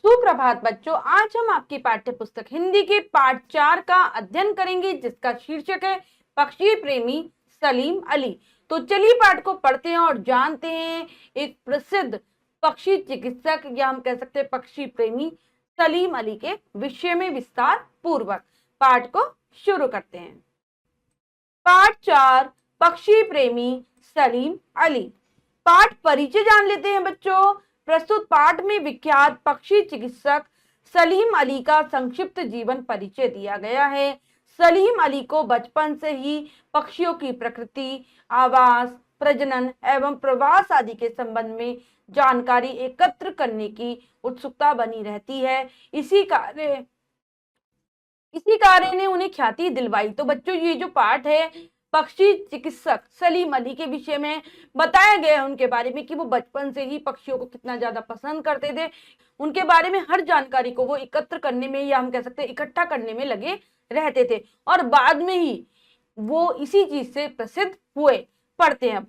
सुप्रभात बच्चों, आज हम आपकी पाठ्य पुस्तक हिंदी के पाठ 4 का अध्ययन करेंगे, जिसका शीर्षक है पक्षी प्रेमी सलीम अली। तो चलिए पाठ को पढ़ते हैं और जानते हैं एक प्रसिद्ध पक्षी चिकित्सक या हम कह सकते हैं पक्षी प्रेमी सलीम अली के विषय में विस्तार पूर्वक। पाठ को शुरू करते हैं। पाठ 4, पक्षी प्रेमी सलीम अली। पाठ परिचय जान लेते हैं बच्चों। प्रस्तुत पाठ में विख्यात पक्षी चिकित्सक सलीम अली का संक्षिप्त जीवन परिचय दिया गया है। सलीम अली को बचपन से ही पक्षियों की प्रकृति, आवास, प्रजनन एवं प्रवास आदि के संबंध में जानकारी एकत्र करने की उत्सुकता बनी रहती है। इसी कार्य ने उन्हें ख्याति दिलवाई। तो बच्चों, ये जो पाठ है पक्षी चिकित्सक सलीम अली के विषय में बताया गया है उनके बारे में कि वो बचपन से ही पक्षियों को कितना ज्यादा पसंद करते थे। उनके बारे में हर जानकारी को वो एकत्र करने में या हम कह सकते हैं इकट्ठा करने में लगे रहते थे और बाद में ही वो इसी चीज से प्रसिद्ध हुए। पढ़ते हैं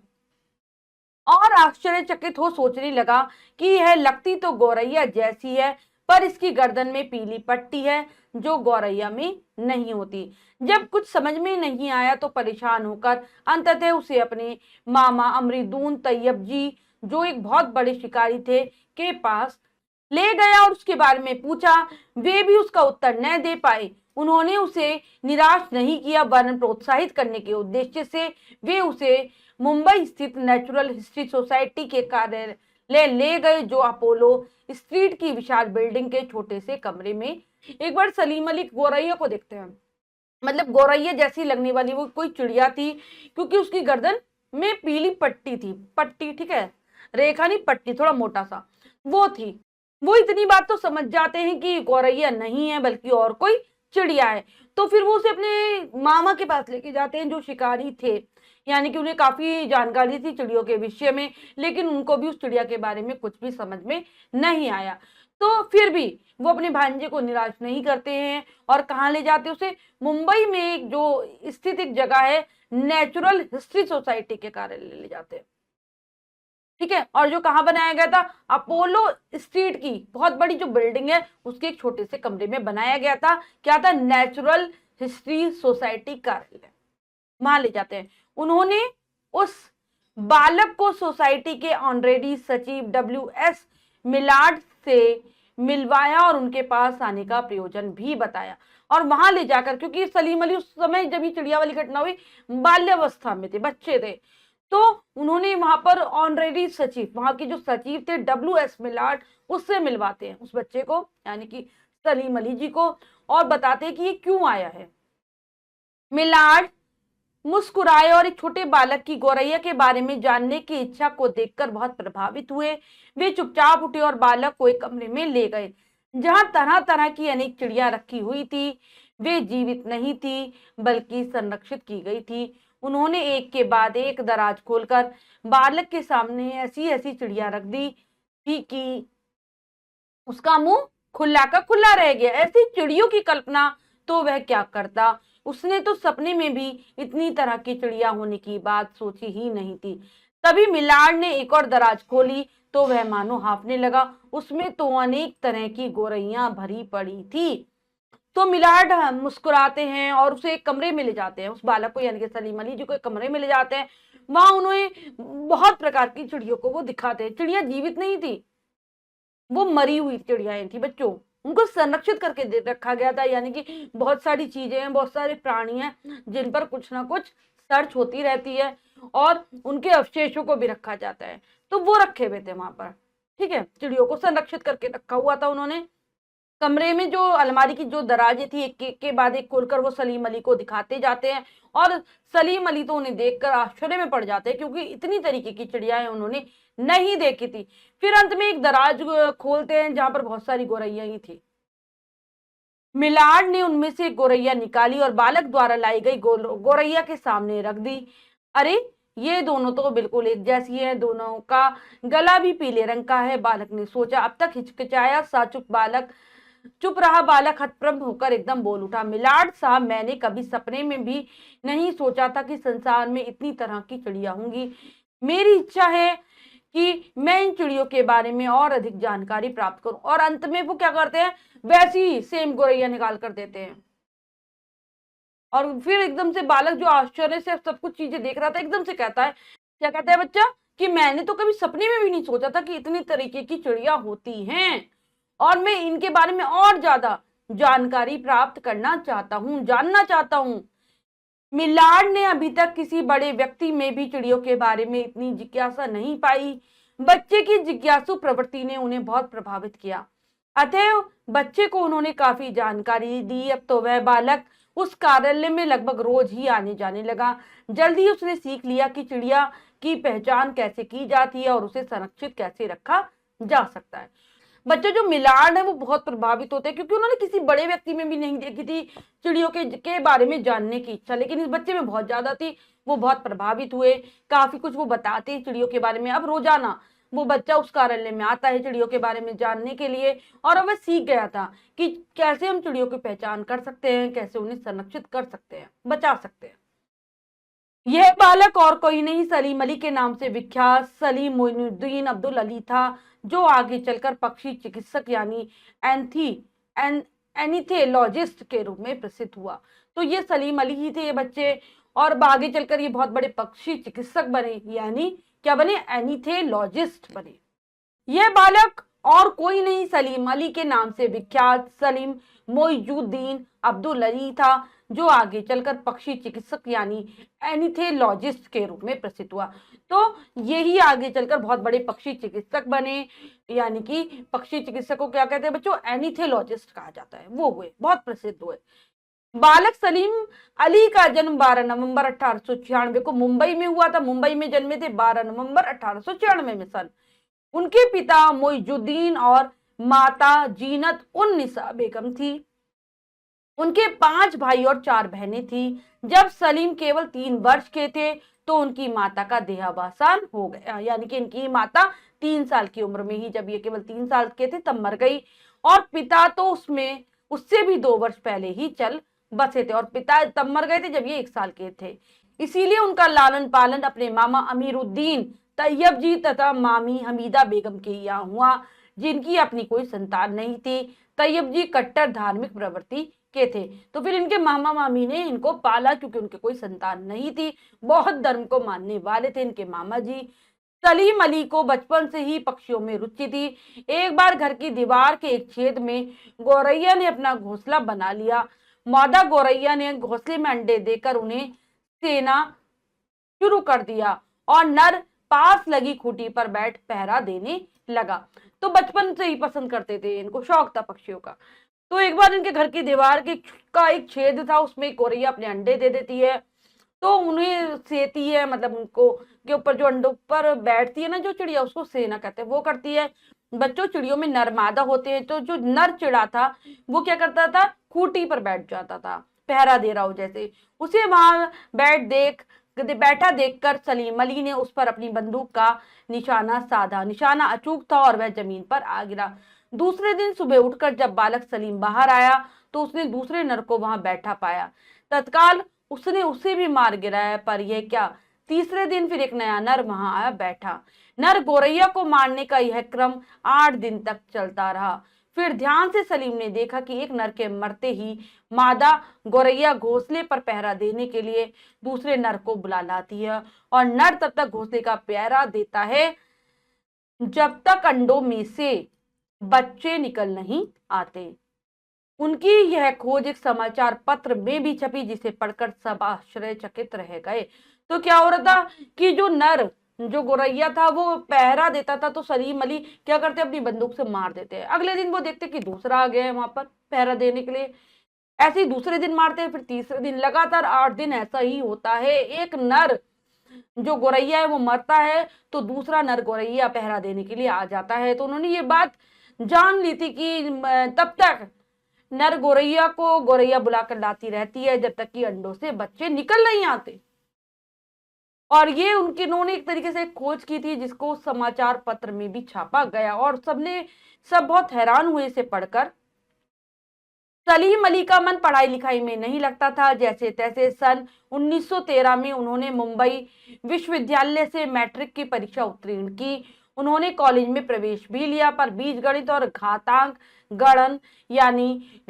और आश्चर्यचकित हो सोचने लगा कि यह लगती तो गौरैया जैसी है, पर इसकी गर्दन में पीली पट्टी है जो गौरैया में नहीं होती। जब कुछ समझ में नहीं आया तो परेशान होकर अंततः उसे अपने मामा अमरीदून तैयब जी, जो एक बहुत बड़े शिकारी थे, के पास ले गया और उसके बारे में पूछा। वे भी उसका उत्तर न दे पाए। उन्होंने उसे निराश नहीं किया, वरन प्रोत्साहित करने के उद्देश्य से वे उसे मुंबई स्थित नेचुरल हिस्ट्री सोसाइटी के कार्यालय ले गए, जो अपोलो स्ट्रीट की विशाल बिल्डिंग के छोटे से कमरे में। एक बार सलीम अली गौरैया को देखते हैं, मतलब गौरैया जैसी लगने वाली वो कोई चिड़िया थी, क्योंकि उसकी गर्दन में पीली पट्टी थी। पट्टी, ठीक है, रेखा नहीं, पट्टी, थोड़ा मोटा सा वो थी। वो इतनी बात तो समझ जाते हैं कि गौरैया नहीं है बल्कि और कोई चिड़िया है। तो फिर वो उसे अपने मामा के पास लेके जाते हैं जो शिकारी थे, यानी कि उन्हें काफी जानकारी थी चिड़ियों के विषय में, लेकिन उनको भी उस चिड़िया के बारे में कुछ भी समझ में नहीं आया। तो फिर भी वो अपने भांजे को निराश नहीं करते हैं और कहाँ ले जाते उसे, मुंबई में एक जो स्थित एक जगह है नेचुरल हिस्ट्री सोसाइटी के कार्यालय ले जाते हैं, ठीक है। और जो कहाँ बनाया गया था, अपोलो स्ट्रीट की बहुत बड़ी जो बिल्डिंग है उसके एक छोटे से कमरे में बनाया गया था। क्या था, नेचुरल हिस्ट्री सोसाइटी कार्यालय, वहां ले जाते हैं। उन्होंने उस बालक को सोसाइटी के ऑनरेडी सचिव WS मिलार्ड से मिलवाया और उनके पास आने का प्रयोजन भी बताया। और वहां ले जाकर, क्योंकि सलीम अली उस समय जब ये चिड़िया वाली घटना हुई बाल्यावस्था में थे, बच्चे थे, तो उन्होंने वहां पर ऑनरेडी सचिव, वहां के जो सचिव थे WS मिलार्ड, उससे मिलवाते हैं उस बच्चे को, यानी कि सलीम अली जी को, और बताते हैं कि ये क्यों आया है। मिलार्ड मुस्कुराए और एक छोटे बालक की गौरैया के बारे में जानने की इच्छा को देखकर बहुत प्रभावित हुए। वे चुपचाप उठे और बालक को एक कमरे में ले गए जहां तरह तरह की अनेक चिड़िया रखी हुई थी। वे जीवित नहीं थी बल्कि संरक्षित की गई थी। उन्होंने एक के बाद एक दराज खोलकर बालक के सामने ऐसी ऐसी चिड़िया रख दी थी कि उसका मुंह खुला का खुला रह गया। ऐसी चिड़ियों की कल्पना तो वह क्या करता, उसने तो सपने में भी इतनी तरह की चिड़िया होने की बात सोची ही नहीं थी। तभी मिलार्ड ने एक और दराज खोली तो वह मानो हाँफने लगा। उसमें तो अनेक तरह की गौरैया भरी पड़ी थी। तो मिलार्ड मुस्कुराते हैं और उसे एक कमरे में ले जाते हैं, उस बालक को यानी कि सलीम अली जी को एक कमरे में ले जाते हैं। वहां उन्हें बहुत प्रकार की चिड़ियों को वो दिखाते हैं। चिड़िया जीवित नहीं थी, वो मरी हुई चिड़ियाएं थी बच्चों। उनको संरक्षित करके दे रखा गया था, यानी कि बहुत सारी चीजें हैं, बहुत सारे प्राणी हैं जिन पर कुछ ना कुछ सर्च होती रहती है और उनके अवशेषों को भी रखा जाता है। तो वो रखे हुए थे वहां पर, ठीक है, चिड़ियों को संरक्षित करके रखा हुआ था उन्होंने। कमरे में जो अलमारी की जो दराजें थी एक के बाद एक खोलकर वो सलीम अली को दिखाते जाते हैं और सलीम अली तो उन्हें देखकर आश्चर्य में पड़ जाते हैं, क्योंकि इतनी तरीके की चिड़ियाएं उन्होंने नहीं देखी थी। फिर अंत में एक दराज खोलते हैं जहां पर बहुत सारी गौरैया ही थी। मिलार्ड ने उनमें से एक गौरैया निकाली और बालक द्वारा लाई गई गौरैया के सामने रख दी। अरे, ये दोनों तो बिल्कुल एक जैसी है, दोनों का गला भी पीले रंग का है, बालक ने सोचा। अब तक हिचकिचाया सा चुप रहा बालक हतप्रभ होकर एकदम बोल उठा, मिलार्ड साहब, मैंने कभी सपने में भी नहीं सोचा था कि संसार में इतनी तरह की चिड़िया होंगी। मेरी इच्छा है कि मैं इन चिड़ियों के बारे में और अधिक जानकारी प्राप्त करूं। और अंत में वो क्या करते हैं, वैसी ही सेम गौरैया निकाल कर देते हैं। और फिर एकदम से बालक जो आश्चर्य से सब कुछ चीजें देख रहा था, एकदम से कहता है, क्या कहता है बच्चा, कि मैंने तो कभी सपने में भी नहीं सोचा था कि इतनी तरीके की चिड़िया होती हैं, और मैं इनके बारे में और ज्यादा जानकारी प्राप्त करना चाहता हूँ, जानना चाहता हूँ। मिलाड ने अभी तक किसी बड़े व्यक्ति में भी चिड़ियों के बारे में इतनी जिज्ञासा नहीं पाई। बच्चे की जिज्ञासु प्रवृत्ति ने उन्हें बहुत प्रभावित किया, अतः बच्चे को उन्होंने काफी जानकारी दी। अब तो वह बालक उस कार्यालय में लगभग रोज ही आने जाने लगा। जल्दी ही उसने सीख लिया कि चिड़िया की पहचान कैसे की जाती है और उसे संरक्षित कैसे रखा जा सकता है। बच्चे जो मिलाड है वो बहुत प्रभावित होते हैं, क्योंकि उन्होंने किसी बड़े व्यक्ति में भी नहीं देखी थी चिड़ियों के बारे में जानने की इच्छा, लेकिन इस बच्चे में बहुत ज्यादा थी। वो बहुत प्रभावित हुए, काफी कुछ वो बताते हैं चिड़ियों के बारे में। अब रोजाना वो बच्चा उस कार्यालय में आता है चिड़ियों के बारे में जानने के लिए, और वह सीख गया था कि कैसे हम चिड़ियों की पहचान कर सकते हैं, कैसे उन्हें संरक्षित कर सकते हैं, बचा सकते हैं। यह बालक और कोई नहीं, सलीम अली के नाम से विख्यात सलीम मोइनुद्दीन अब्दुल अली था, जो आगे चलकर पक्षी चिकित्सक यानी एनिथेलॉजिस्ट के रूप में प्रसिद्ध हुआ। तो ये सलीम अली ही थे ये बच्चे, और आगे चलकर ये बहुत बड़े पक्षी चिकित्सक बने, यानी क्या बने, एनिथेलॉजिस्ट बने। यह बालक और कोई नहीं, सलीम अली के नाम से विख्यात सलीम मोइनुद्दीन अब्दुल अली था, जो आगे चलकर पक्षी चिकित्सक यानी एनिथेलॉजिस्ट के रूप में प्रसिद्ध हुआ। तो यही आगे चलकर बहुत बड़े पक्षी चिकित्सक बने, यानी कि पक्षी चिकित्सक को क्या कहते हैं बच्चों, एनिथेलॉजिस्ट कहा जाता है, वो हुए, बहुत प्रसिद्ध हुए। बालक सलीम अली का जन्म 12 नवंबर 1896 को मुंबई में हुआ था। मुंबई में जन्मे थे 12 नवंबर 1896 में सन। उनके पिता मोइजुद्दीन और माता जीनत उन निसा बेगम थी। उनके 5 भाई और 4 बहनें थी। जब सलीम केवल 3 वर्ष के थे तो उनकी माता का देहावसान हो गया, यानी कि इनकी माता 3 साल की उम्र में ही, जब ये केवल 3 साल के थे तब मर गई। और पिता तो उससे भी 2 वर्ष पहले ही चल बसे थे, और पिता तब मर गए थे जब ये 1 साल के थे। इसीलिए उनका लालन पालन अपने मामा अमीरुद्दीन तैयब जी तथा मामी हमीदा बेगम के यहाँ हुआ, जिनकी अपनी कोई संतान नहीं थी। तैयब जी कट्टर धार्मिक प्रवृत्ति के थे, तो फिर इनके मामा मामी ने इनको पाला, क्योंकि उनके कोई संतान नहीं थी। बहुत धर्म को मानने वाले थे इनके मामा जी। सलीम अली को बचपन से ही पक्षियों में रुचि थी। एक बार घर की दीवार के एक छेद में गौरैया ने अपना घोंसला बना लिया। मादा गौरैया ने घोंसले में अंडे देकर उन्हें सेना शुरू कर दिया, और नर पास लगी खूंटी पर बैठ पहरा देने लगा। तो बचपन से ही पसंद करते थे, इनको शौक था पक्षियों का। तो एक बार इनके घर की दीवार का एक छेद था, उसमें गौरैया अपने अंडे दे देती है, तो उन्हें सेती है, मतलब उनको के ऊपर जो अंडों पर बैठती है ना जो चिड़िया, उसको सेना कहते हैं, वो करती है। बच्चों चिड़ियों में नर मादा होते हैं, तो जो नर चिड़ा था वो क्या करता था, खूंटी पर बैठ जाता था, पहरा दे रहा हो जैसे। उसे वहां बैठा देखकर सलीम अली ने उस पर अपनी बंदूक का निशाना साधा। निशाना अचूक था और वह जमीन पर आ गिरा। दूसरे दिन सुबह उठकर जब बालक सलीम बाहर आया तो उसने दूसरे नर को वहां बैठा पाया। तत्काल उसने उसे भी मार गिराया, पर यह क्या, तीसरे दिन फिर एक नया नर वहां आया बैठा। नर गौरैया को मारने का यह क्रम 8 दिन तक चलता रहा। फिर ध्यान से सलीम ने देखा कि एक नर के मरते ही मादा गौरैया घोंसले पर पहरा देने के लिए दूसरे नर को बुला लाती है, और नर तब तक घोंसले का पहरा देता है जब तक अंडों में से बच्चे निकल नहीं आते। उनकी यह खोज एक समाचार पत्र में भी छपी, जिसे पढ़कर सब आश्चर्यचकित रह गए। तो क्या हो रहा था कि जो गौरैया था वो पहरा देता था, तो सलीम अली क्या करते, अपनी बंदूक से मार देते हैं। अगले दिन वो देखते कि दूसरा आ गया है वहां पर पहरा देने के लिए, ऐसे ही दूसरे दिन मारते हैं, फिर तीसरे दिन, लगातार 8 दिन ऐसा ही होता है। एक नर जो गौरैया है वो मरता है, तो दूसरा नर गौरैया पहरा देने के लिए आ जाता है। तो उन्होंने ये बात जान ली थी कि तब तक नर गौरैया बुलाकर लाती रहती है जब तक कि अंडों से बच्चे निकल नहीं आते। और ये उन्होंने एक तरीके से खोज की थी, जिसको समाचार पत्र में भी छापा गया, और सब बहुत हैरान हुए इसे पढ़कर। सलीम अली का मन पढ़ाई लिखाई में नहीं लगता था। जैसे तैसे सन 1913 में उन्होंने मुंबई विश्वविद्यालय से मैट्रिक की परीक्षा उत्तीर्ण की। उन्होंने कॉलेज में प्रवेश भी लिया, पर बीजगणित और घातांक गणन यानी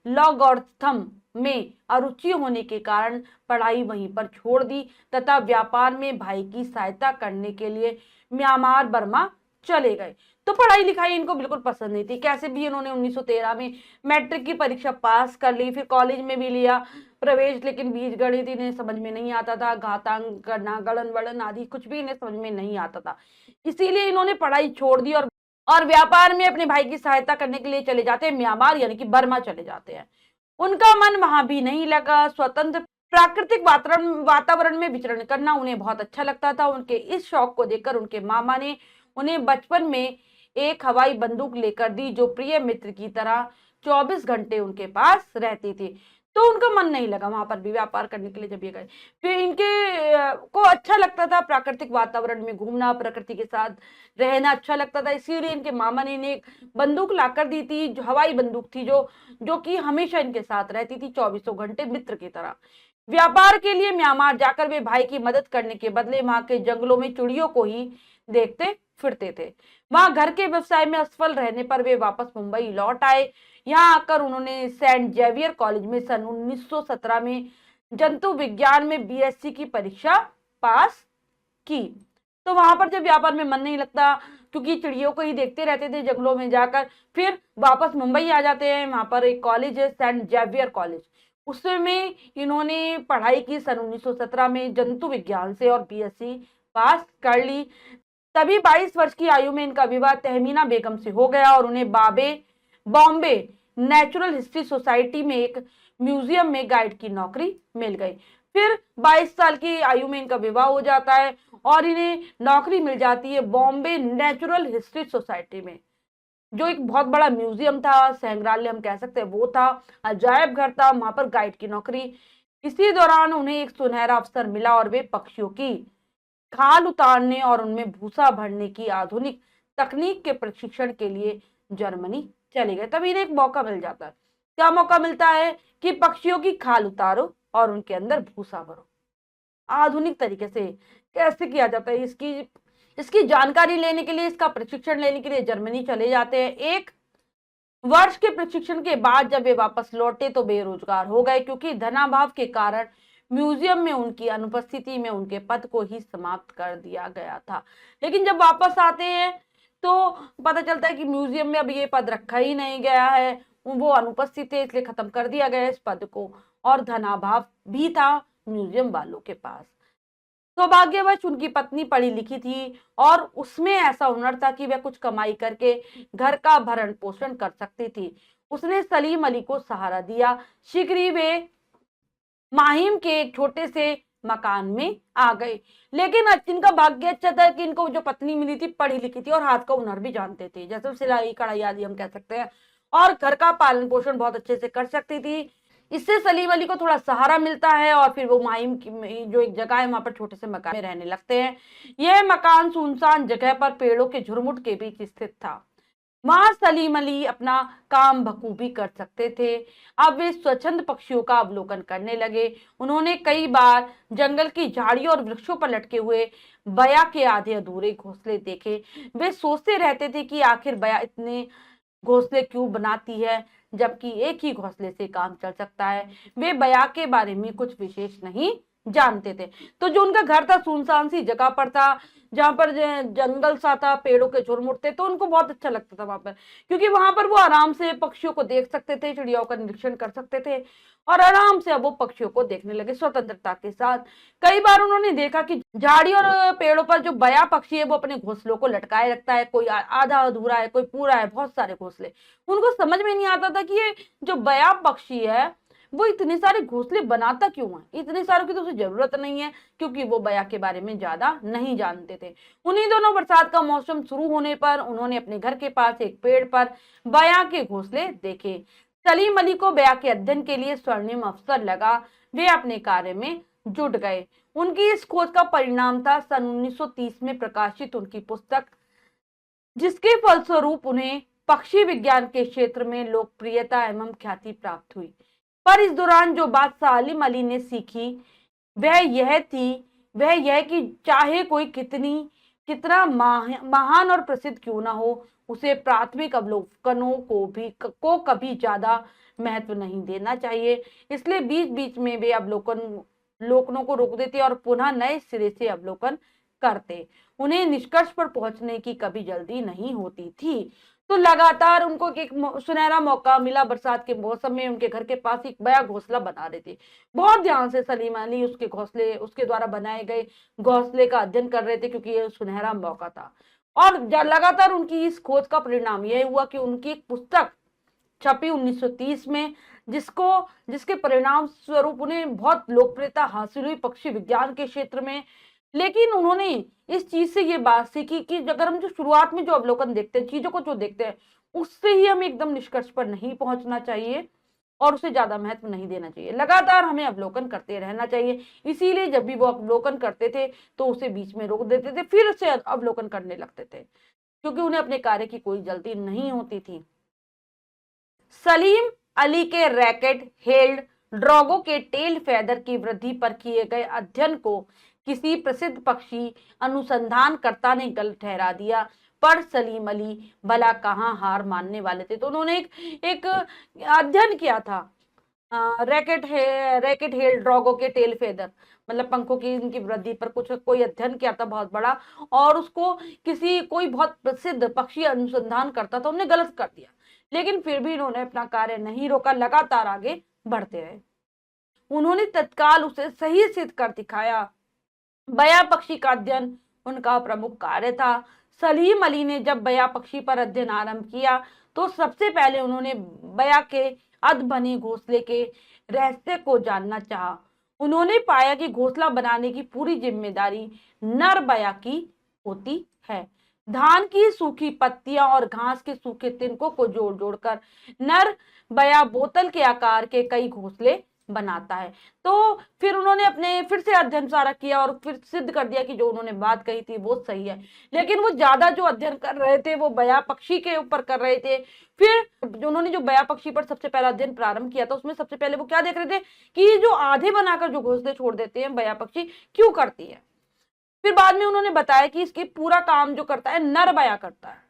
लॉगरिथम में अरुचि होने के कारण पढ़ाई वहीं पर छोड़ दी तथा व्यापार में भाई की सहायता करने के लिए म्यांमार बर्मा चले गए। तो पढ़ाई लिखाई इनको बिल्कुल पसंद नहीं थी। कैसे भी इन्होंने 1913 में मैट्रिक की परीक्षा पास कर ली, फिर कॉलेज में भी लिया प्रवेश, लेकिन बीजगणित इन्हें समझ में नहीं आता था, घातांक गणना गणन वड़न आदि कुछ भी इन्हें समझ में नहीं आता था। इसीलिए इन्होंने पढ़ाई छोड़ दी और व्यापार में अपने भाई की सहायता करने के लिए चले जाते हैं म्यांमार यानी कि बर्मा चले जाते हैं। उनका मन वहां भी नहीं लगा। स्वतंत्र प्राकृतिक वातावरण में विचरण करना उन्हें बहुत अच्छा लगता था। उनके इस शौक को देखकर उनके मामा ने उन्हें बचपन में एक हवाई बंदूक लेकर दी, जो प्रिय मित्र की तरह 24 घंटे उनके पास रहती थी। तो उनका मन नहीं लगा वहां पर भी व्यापार करने के लिए जब ये गए। फिर इनके को अच्छा लगता था प्राकृतिक वातावरण में घूमना, प्रकृति के साथ रहना अच्छा लगता था, इसीलिए इनके मामा ने इन्हें एक बंदूक लाकर दी थी, जो हवाई बंदूक थी, जो कि हमेशा इनके साथ रहती थी 24 घंटे मित्र की तरह। व्यापार के लिए म्यांमार जाकर वे भाई की मदद करने के बदले वहां के जंगलों में चिड़ियों को ही देखते फिरते थे। वहां घर के व्यवसाय में असफल रहने पर वे वापस मुंबई लौट आए। यहाँ आकर उन्होंने सेंट जेवियर कॉलेज में सन 1917 में जंतु विज्ञान में बीएससी की परीक्षा पास की। तो वहां पर जब व्यापार में मन नहीं लगता, क्योंकि चिड़ियों को ही देखते रहते थे जंगलों में जाकर, फिर वापस मुंबई आ जाते हैं। वहां पर एक कॉलेज है सेंट जेवियर कॉलेज, उसमें इन्होंने पढ़ाई की सन 1917 में जंतु विज्ञान से और बीएससी पास कर ली। तभी 22 वर्ष की आयु में इनका विवाह तहमीना बेगम से हो गया और उन्हें बॉम्बे नेचुरल हिस्ट्री सोसाइटी में एक म्यूजियम में गाइड की नौकरी मिल गई। फिर 22 साल की आयु में इनका विवाह हो जाता है और इन्हें नौकरी मिल जाती है बॉम्बे नेचुरल हिस्ट्री सोसाइटी में, जो एक बहुत बड़ा म्यूजियम था, संग्रहालय हम कह सकते हैं, वो था, अजायब घर था, वहां पर गाइड की नौकरी। इसी दौरान उन्हें एक सुनहरा अवसर मिला और वे पक्षियों की खाल उतारने और उनमें भूसा भरने की आधुनिक तकनीक के प्रशिक्षण के लिए जर्मनी चले गए। तब इन्हें एक मौका मिल जाता है। क्या मौका मिलता है कि पक्षियों की खाल उतारो और उनके अंदर भूसा भरो। आधुनिक तरीके से कैसे किया जाता है, इसकी जानकारी लेने के लिए, इसका प्रशिक्षण लेने के लिए जर्मनी चले जाते हैं। एक वर्ष के प्रशिक्षण के बाद जब वे वापस लौटे तो बेरोजगार हो गए, क्योंकि धनाभाव के कारण म्यूजियम में उनकी अनुपस्थिति में उनके पद को ही समाप्त कर दिया गया था। लेकिन जब वापस आते हैं तो पता चलता है कि म्यूजियम में अब ये पद रखा ही नहीं गया है, वो अनुपस्थित है, इसलिए खत्म कर दिया गया इस पद को, और धनाभाव भी था म्यूजियम वालों के पास। सौभाग्यवश उनकी पत्नी पढ़ी लिखी थी और उसमें ऐसा हुनर था कि वह कुछ कमाई करके घर का भरण पोषण कर सकती थी। उसने सलीम अली को सहारा दिया। शीघ्र ही वे माहिम के एक छोटे से मकान में आ गए। लेकिन इनका भाग्य अच्छा था कि इनको जो पत्नी मिली थी पढ़ी लिखी थी और हाथ का हुनर भी जानते थे, जैसे सिलाई कढ़ाई आदि हम कह सकते हैं, और घर का पालन पोषण बहुत अच्छे से कर सकती थी। इससे सलीम अली को थोड़ा सहारा मिलता है और फिर वो माहिम की जो एक जगह है वहां पर छोटे से मकान में रहने लगते हैं। यह मकान सुनसान जगह पर पेड़ों के झुरमुट के बीच स्थित था। वहां सलीम अली अपना काम बखूबी कर सकते थे। अब वे स्वच्छंद पक्षियों का अवलोकन करने लगे। उन्होंने कई बार जंगल की झाड़ियों और वृक्षों पर लटके हुए बया के आधे अधूरे घोंसले देखे। वे सोचते रहते थे कि आखिर बया इतने घोंसले क्यों बनाती है, जबकि एक ही घोंसले से काम चल सकता है। वे बया के बारे में कुछ विशेष नहीं जानते थे। तो जो उनका घर था सुनसान सी जगह पर था, जहां पर जंगल सा था, पेड़ों के झुरमुट थे, तो उनको बहुत अच्छा लगता था वहां पर, क्योंकि वहां पर वो आराम से पक्षियों को देख सकते थे, चिड़ियों का निरीक्षण कर सकते थे और आराम से अब वो पक्षियों को देखने लगे स्वतंत्रता के साथ। कई बार उन्होंने देखा कि झाड़ी और पेड़ों पर जो बया पक्षी है वो अपने घोंसलों को लटकाए रखता है, कोई आधा अधूरा है, कोई पूरा है, बहुत सारे घोंसले। उनको समझ में नहीं आता था कि ये जो बया पक्षी है वो इतने सारे घोंसले बनाता क्यों है, इतने सारों की तो उसे जरूरत नहीं है, क्योंकि वो बया के बारे में ज्यादा नहीं जानते थे। उन्हीं दोनों बरसात का मौसम शुरू होने पर उन्होंने अपने घर के पास एक पेड़ पर बया के घोंसले देखे। सलीम अली को बया के अध्ययन के लिए स्वर्णिम अवसर लगा। वे अपने कार्य में जुट गए। उनकी इस खोज का परिणाम था सन 1930 में प्रकाशित उनकी पुस्तक, जिसके फलस्वरूप उन्हें पक्षी विज्ञान के क्षेत्र में लोकप्रियता एवं ख्याति प्राप्त हुई। पर इस दौरान जो बात सलीम अली ने सीखी वह यह कि चाहे कोई कितनी कितना महान और प्रसिद्ध क्यों ना हो, उसे प्राथमिक अवलोकनों को कभी ज्यादा महत्व नहीं देना चाहिए। इसलिए बीच बीच में वे अवलोकनों को रोक देते और पुनः नए सिरे से अवलोकन करते। उन्हें निष्कर्ष पर पहुंचने की कभी जल्दी नहीं होती थी। तो लगातार उनको एक सुनहरा मौका मिला। बरसात के मौसम में उनके घर के पास एक बड़ा घोंसला बना रहे थे। बहुत ध्यान से सलीम अली उसके द्वारा बनाए गए घोंसले का अध्ययन कर रहे थे, क्योंकि ये सुनहरा मौका था। और लगातार उनकी इस खोज का परिणाम यह हुआ कि उनकी एक पुस्तक छपी 1930 में, जिसके परिणाम स्वरूप उन्हें बहुत लोकप्रियता हासिल हुई पक्षी विज्ञान के क्षेत्र में। लेकिन उन्होंने इस चीज से ये बात सीखी कि अगर हम जो शुरुआत में जो अवलोकन देखते हैं, चीजों को जो देखते हैं, उससे ही हम एकदम निष्कर्ष पर नहीं पहुंचना चाहिए और उसे ज्यादा महत्व नहीं देना चाहिए। लगातार हमें अवलोकन करते रहना चाहिए। इसीलिए जब भी वो अवलोकन करते थे तो उसे बीच में रोक देते थे, फिर से अवलोकन करने लगते थे, क्योंकि उन्हें अपने कार्य की कोई जल्दी नहीं होती थी। सलीम अली के रैकेट हेल्ड ड्रॉगो के टेल फेदर की वृद्धि पर किए गए अध्ययन को किसी प्रसिद्ध पक्षी अनुसंधानकर्ता ने गलत ठहरा दिया, पर सलीम अली भला कहाँ हार मानने वाले थे। तो उन्होंने एक अध्ययन किया था रैकेट हेल ड्रॉगो के टेल फेदर, मतलब पंखों की इनकी वृद्धि पर कोई अध्ययन किया था बहुत बड़ा, और उसको कोई बहुत प्रसिद्ध पक्षी अनुसंधान करता था, उन्होंने गलत कर दिया। लेकिन फिर भी इन्होंने अपना कार्य नहीं रोका, लगातार आगे बढ़ते रहे। उन्होंने तत्काल उसे सही सिद्ध कर दिखाया। बया पक्षी का अध्ययन उनका प्रमुख कार्य था। सलीम अली ने जब बया पक्षी पर अध्ययन आरंभ किया तो सबसे पहले उन्होंने बया के अधबने घोंसले के रहस्य को जानना चाहा। उन्होंने पाया कि घोंसला बनाने की पूरी जिम्मेदारी नर बया की होती है। धान की सूखी पत्तियां और घास के सूखे तिनकों को जोड़ जोड़कर नर बया बोतल के आकार के कई घोंसले बनाता है। तो फिर उन्होंने फिर से अध्ययन सारा किया और फिर सिद्ध कर दिया कि जो उन्होंने बात कही थी वो सही है। लेकिन वो ज्यादा जो अध्ययन कर रहे थे वो बया पक्षी के ऊपर कर रहे थे। फिर उन्होंने जो बया पक्षी पर सबसे पहला अध्ययन प्रारंभ किया था, उसमें सबसे पहले वो क्या देख रहे थे कि जो आधे बनाकर जो घोंसले छोड़ देते हैं बया पक्षी, क्यों करती है। फिर बाद में उन्होंने बताया कि इसके पूरा काम जो करता है नर बया करता है।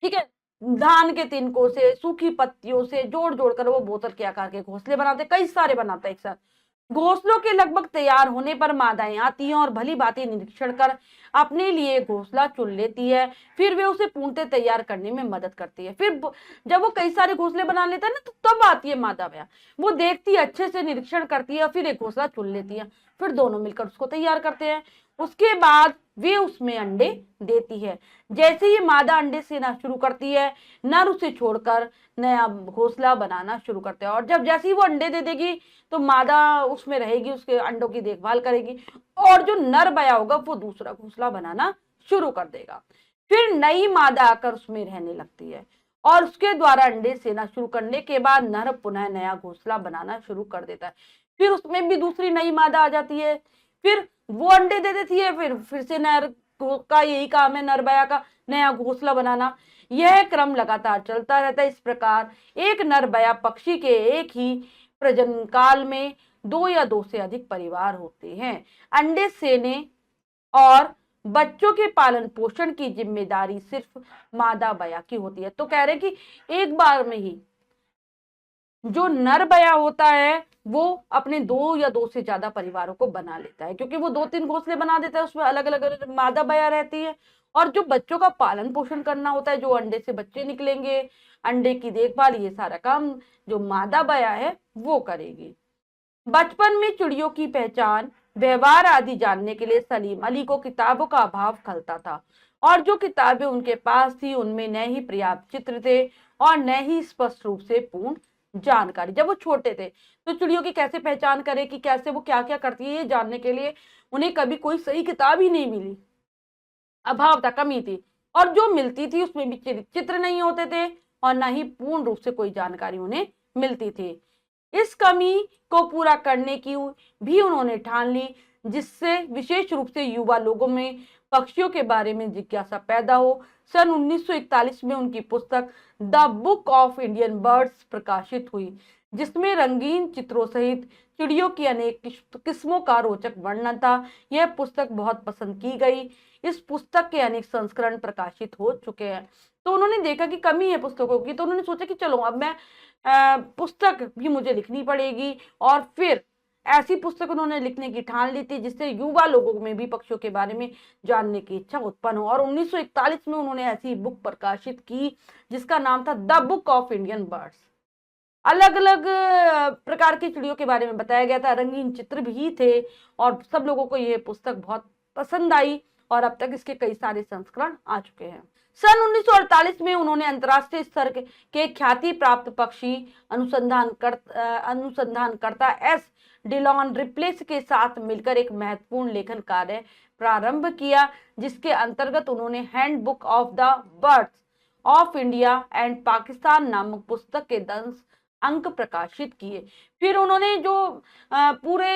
ठीक है, धान के तिनकों से सूखी पत्तियों से जोड़ जोड़कर वो बोतल के आकार के घोंसले बनाते, कई सारे बनाता है एक साथ। घोंसलों के लगभग तैयार होने पर मादाएं आती हैं और भली भांति निरीक्षण कर अपने लिए घोंसला चुन लेती है। फिर वे उसे पूर्णतः तैयार करने में मदद करती है। फिर जब वो कई सारे घोंसले बना लेता है ना, तो तब आती है मादा बया। वो देखती है, अच्छे से निरीक्षण करती है, फिर एक घोंसला चुन लेती है। फिर दोनों मिलकर उसको तैयार करते हैं। उसके बाद वे उसमें अंडे देती है। जैसे ही मादा अंडे सेना शुरू करती है, नर उसे छोड़कर नया घोंसला बनाना शुरू करते हैं। और जैसे ही वो अंडे दे देगी तो मादा उसमें रहेगी, उसके अंडों की देखभाल करेगी, और जो नर बया होगा वो दूसरा घोंसला बनाना शुरू कर देगा। फिर नई मादा आकर उसमें रहने लगती है और उसके द्वारा अंडे सेना शुरू करने के बाद नर पुनः नया घोंसला बनाना शुरू कर देता है। फिर उसमें भी दूसरी नई मादा आ जाती है, फिर वो अंडे दे देती है। फिर से नर का यही काम है, नर बया का नया घोंसला बनाना। यह क्रम लगातार चलता रहता है। इस प्रकार एक नर बया पक्षी के एक ही प्रजनन काल में 2 या 2 से अधिक परिवार होते हैं। अंडे सेने और बच्चों के पालन पोषण की जिम्मेदारी सिर्फ मादा बया की होती है। तो कह रहे कि एक बार में ही जो नर बया होता है वो अपने 2 या 2 से ज्यादा परिवारों को बना लेता है, क्योंकि वो 2-3 घोंसले बना देता है, उसमें अलग अलग मादा बया रहती है। और जो बच्चों का पालन पोषण करना होता है, जो अंडे से बच्चे निकलेंगे, अंडे की देखभाल, ये सारा काम जो मादा बया है वो करेगी। बचपन में चिड़ियों की पहचान, व्यवहार आदि जानने के लिए सलीम अली को किताबों का अभाव खलता था, और जो किताबें उनके पास थी उनमें न ही पर्याप्त चित्र थे और न ही स्पष्ट रूप से पूर्ण जानकारी। जब वो छोटे थे तो चिड़ियों की कैसे पहचान करें कि कैसे वो क्या क्या करती है, ये जानने के लिए उन्हें कभी कोई सही किताब ही नहीं मिली। अभाव था, कमी थी, और जो मिलती थी उसमें भी चित्र नहीं होते थे और ना ही पूर्ण रूप से कोई जानकारी उन्हें मिलती थी। इस कमी को पूरा करने की भी उन्होंने ठान ली, जिससे विशेष रूप से युवा लोगों में पक्षियों के बारे में जिज्ञासा पैदा हो। सन 1941 में उनकी पुस्तक the book of Indian birds प्रकाशित हुई, जिसमें रंगीन चित्रों सहित चिड़ियों की अनेक किस्मों का रोचक वर्णन था। यह पुस्तक बहुत पसंद की गई। इस पुस्तक के अनेक संस्करण प्रकाशित हो चुके हैं। तो उन्होंने देखा कि कमी है पुस्तकों की, तो उन्होंने सोचा कि चलो अब मैं पुस्तक भी मुझे लिखनी पड़ेगी, और फिर ऐसी पुस्तक उन्होंने लिखने की ठान ली थी जिससे युवा लोगों में भी पक्षियों के बारे में जानने की इच्छा उत्पन्न हो। और 1941 में उन्होंने ऐसी बुक प्रकाशित की जिसका नाम था the book of Indian birds. अलग अलग प्रकार की चिड़ियों के बारे में बताया गया था, रंगीन चित्र भी थे, और सब लोगों को यह पुस्तक बहुत पसंद आई, और अब तक इसके कई सारे संस्करण आ चुके हैं। सन 1948 में उन्होंने अंतर्राष्ट्रीय स्तर के ख्याति प्राप्त पक्षी अनुसंधानकर्ता एस डिलॉन रिप्लेस के साथ मिलकर एक महत्वपूर्ण लेखन कार्य प्रारंभ किया, जिसके अंतर्गत उन्होंने handbook of the birds of India and Pakistan नामक पुस्तक के 10 अंक प्रकाशित किए। फिर उन्होंने जो पूरे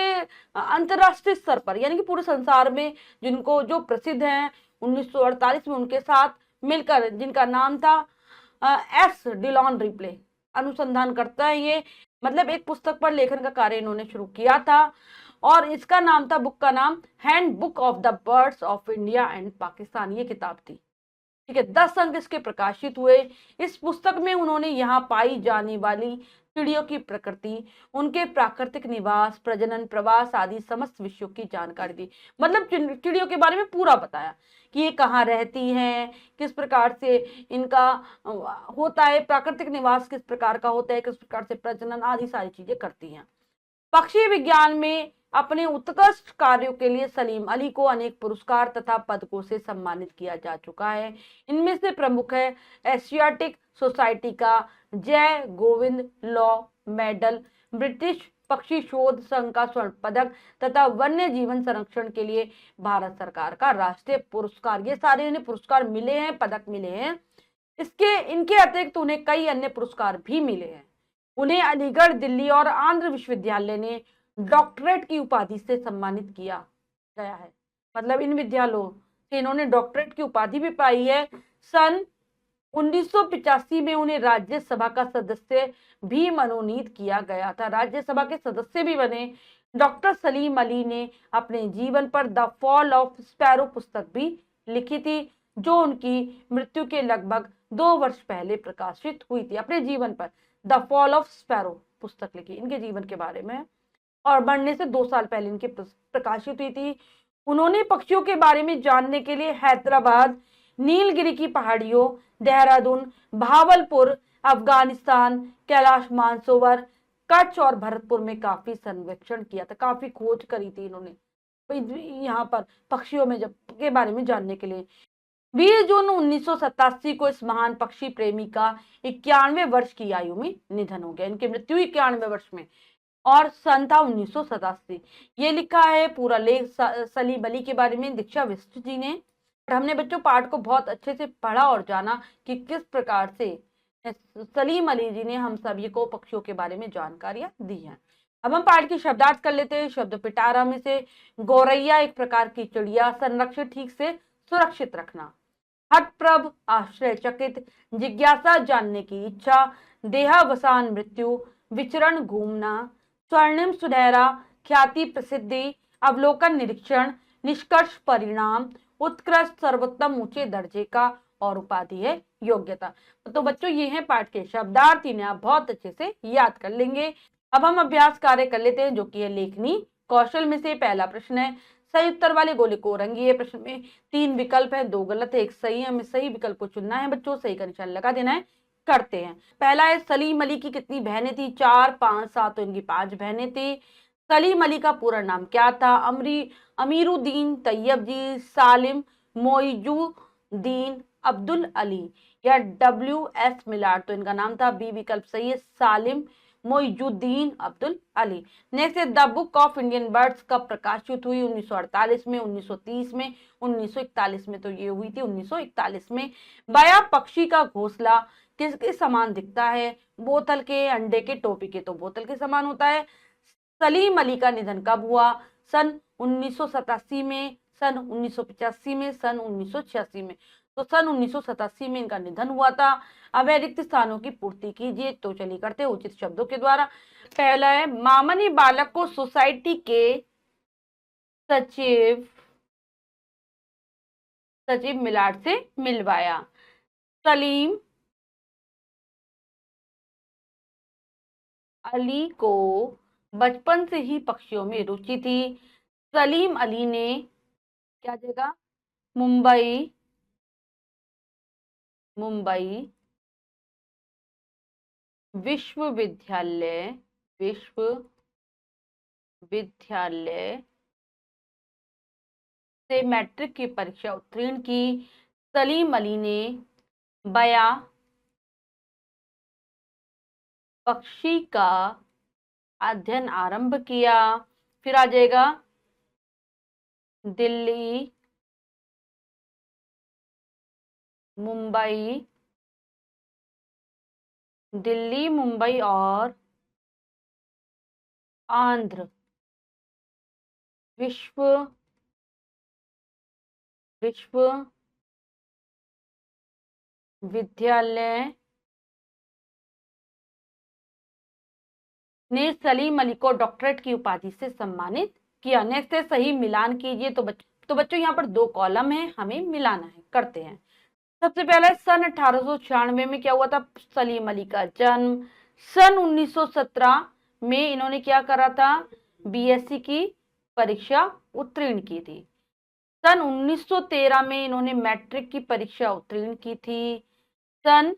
अंतरराष्ट्रीय स्तर पर यानी कि पूरे संसार में जिनको जो प्रसिद्ध हैं 1948 में उनके साथ मिलकर, जिनका नाम था एस डिलॉन रिप्ले, अनुसंधान करता है ये, मतलब एक पुस्तक पर लेखन का कार्य इन्होंने शुरू किया था, और इसका नाम था, बुक का नाम hand book of the birds of India and Pakistan, ये किताब थी। ठीक है, 10 अंक इसके प्रकाशित हुए। इस पुस्तक में उन्होंने यहाँ पाई जाने वाली चिड़ियों की प्रकृति, उनके प्राकृतिक निवास, प्रजनन, प्रवास आदि समस्त विषयों की जानकारी दी। मतलब चिड़ियों के बारे में पूरा बताया कि ये कहाँ रहती हैं, किस प्रकार से इनका होता है, प्राकृतिक निवास किस प्रकार का होता है, किस प्रकार से प्रजनन आदि सारी चीजें करती हैं। पक्षी विज्ञान में अपने उत्कृष्ट कार्यों के लिए सलीम अली को अनेक पुरस्कार तथा पदकों से सम्मानित किया जा चुका है। इनमें से प्रमुख है एशियाटिक सोसाइटी का जय गोविंद लॉ मेडल, ब्रिटिश पक्षी शोध संघ का स्वर्ण पदक तथा वन्य जीवन संरक्षण के लिए भारत सरकार का राष्ट्रीय पुरस्कार। ये सारे इन्हें पुरस्कार मिले हैं, पदक मिले हैं। इनके अतिरिक्त उन्हें कई अन्य पुरस्कार भी मिले हैं। उन्हें अलीगढ़, दिल्ली और आंध्र विश्वविद्यालय ने डॉक्टरेट की उपाधि से सम्मानित किया गया है। मतलब इन विद्यालयों से इन्होंने डॉक्टरेट की उपाधि भी पाई है। सन 1985 में उन्हें राज्यसभा का सदस्य भी मनोनीत किया गया था, राज्यसभा के सदस्य भी बने। डॉक्टर सलीम अली ने अपने जीवन पर द फॉल ऑफ स्पैरो पुस्तक भी लिखी थी, जो उनकी मृत्यु के लगभग 2 वर्ष पहले प्रकाशित हुई थी। अपने जीवन पर द फॉल ऑफ स्पैरो पुस्तक लिखी इनके जीवन के बारे में, और मरने से 2 साल पहले इनकी प्रकाशित हुई थी। उन्होंने पक्षियों के बारे में जानने के लिए हैदराबाद, नीलगिरी की पहाड़ियों, देहरादून, भावलपुर, अफगानिस्तान, कैलाश मानसरोवर, कच्छ और भरतपुर में काफी सर्वेक्षण किया था, काफी खोज करी थी इन्होंने यहाँ पर पक्षियों में के बारे में जानने के लिए। 20 जून 1987 को इस महान पक्षी प्रेमी का 91वें वर्ष की आयु में निधन हो गया। इनकी मृत्यु 91वें वर्ष में, और सन था 1987। ये लिखा है पूरा लेख सलीम अली के बारे में दीक्षा विष्ट जी ने। हमने बच्चों पाठ को बहुत अच्छे से पढ़ा और जाना कि किस प्रकार से सलीम अली जी ने हम सभी को पक्षियों के बारे में जानकारियां दी हैं। अब हम पाठ की शब्दार्थ कर लेते हैं। शब्द पिटारा में से गौरैया एक प्रकार की चिड़िया, संरक्षित ठीक से सुरक्षित रखना, हठप्रभ आश्चर्यचकित, जिज्ञासा जानने की इच्छा, देहावसान मृत्यु, विचरण घूमना, स्वर्णिम सुनहरा, ख्याति प्रसिद्धि, अवलोकन निरीक्षण, निष्कर्ष परिणाम, उत्कृष्ट सर्वोत्तम ऊंचे दर्जे का, और उपाधि है योग्यता। तो बच्चों ये हैं पाठ के शब्दार्थ, इन्हें आप बहुत अच्छे से याद कर लेंगे। अब हम अभ्यास कार्य कर लेते हैं जो कि है लेखनी कौशल में से। पहला प्रश्न है सही उत्तर वाले गोले को रंगिए। प्रश्न में 3 विकल्प है, 2 गलत है, 1 सही है। हमें सही विकल्प को चुनना है बच्चों, सही का निशान लगा देना है। करते हैं। पहला है सलीम अली की कितनी बहनें थी? 4, 5, 7, तो इनकी 5 बहनें थी। सलीम अली का पूरा नाम क्या था? अमीरुद्दीन तैयब जी सालिम मोइजुद्दीन अब्दुल अली, या WS मिलार, तो इनका नाम था बी विकल्प सही है, सालिम मोइजुद्दीन अब्दुल अली। नेक्स्ट है the book of Indian birds कब प्रकाशित हुई? 1948 में, 1930 में, 1941 में। तो ये हुई थी 1941 में। बया पक्षी का घोंसला किसके समान दिखता है? बोतल के, अंडे के, टोपी के। तो बोतल के समान होता है। सलीम अली का निधन कब हुआ? सन 1987 में, सन 1985 में, सन 1986 में। तो सन 1987 में इनका निधन हुआ था। अब रिक्त स्थानों की पूर्ति कीजिए। तो चलिए करते हैं उचित शब्दों के द्वारा। पहला है मामनी बालक को सोसाइटी के सचिव सचिव मिलाट से मिलवाया। सलीम अली को बचपन से ही पक्षियों में रुचि थी। सलीम अली ने क्या जगह मुंबई मुंबई विश्वविद्यालय विश्वविद्यालय से मैट्रिक की परीक्षा उत्तीर्ण की। सलीम अली ने बया पक्षी का अध्ययन आरंभ किया। फिर आ जाएगा दिल्ली मुंबई और आंध्र विश्वविद्यालय ने सलीम अली को डॉक्टरेट की उपाधि से सम्मानित किया। नेक्स्ट है सही मिलान कीजिए। तो बच्चों यहाँ पर 2 कॉलम है, हमें मिलाना है, करते हैं। सबसे पहले सन 1896 में क्या हुआ था सलीम अली का जन्म। सन 1917 में इन्होंने क्या करा था, बीएससी की परीक्षा उत्तीर्ण की थी। सन 1913 में इन्होंने मैट्रिक की परीक्षा उत्तीर्ण की थी। सन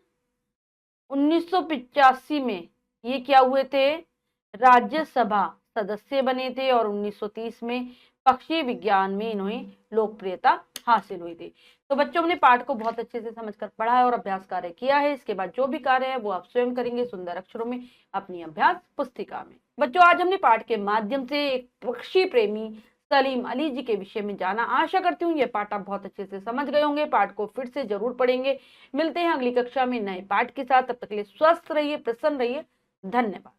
1985 में ये क्या हुए थे, राज्यसभा सदस्य बने थे। और 1930 में पक्षी विज्ञान में इन्हें लोकप्रियता हासिल हुई थी। तो बच्चों ने पाठ को बहुत अच्छे से समझकर पढ़ा है और अभ्यास कार्य किया है। इसके बाद जो भी कार्य है वो आप स्वयं करेंगे सुंदर अक्षरों में अपनी अभ्यास पुस्तिका में। बच्चों आज हमने पाठ के माध्यम से एक पक्षी प्रेमी सलीम अली जी के विषय में जाना। आशा करती हूँ ये पाठ आप बहुत अच्छे से समझ गए होंगे। पाठ को फिर से जरूर पढ़ेंगे। मिलते हैं अगली कक्षा में नए पाठ के साथ। तब तक के लिए स्वस्थ रहिए, प्रसन्न रहिए। धन्यवाद।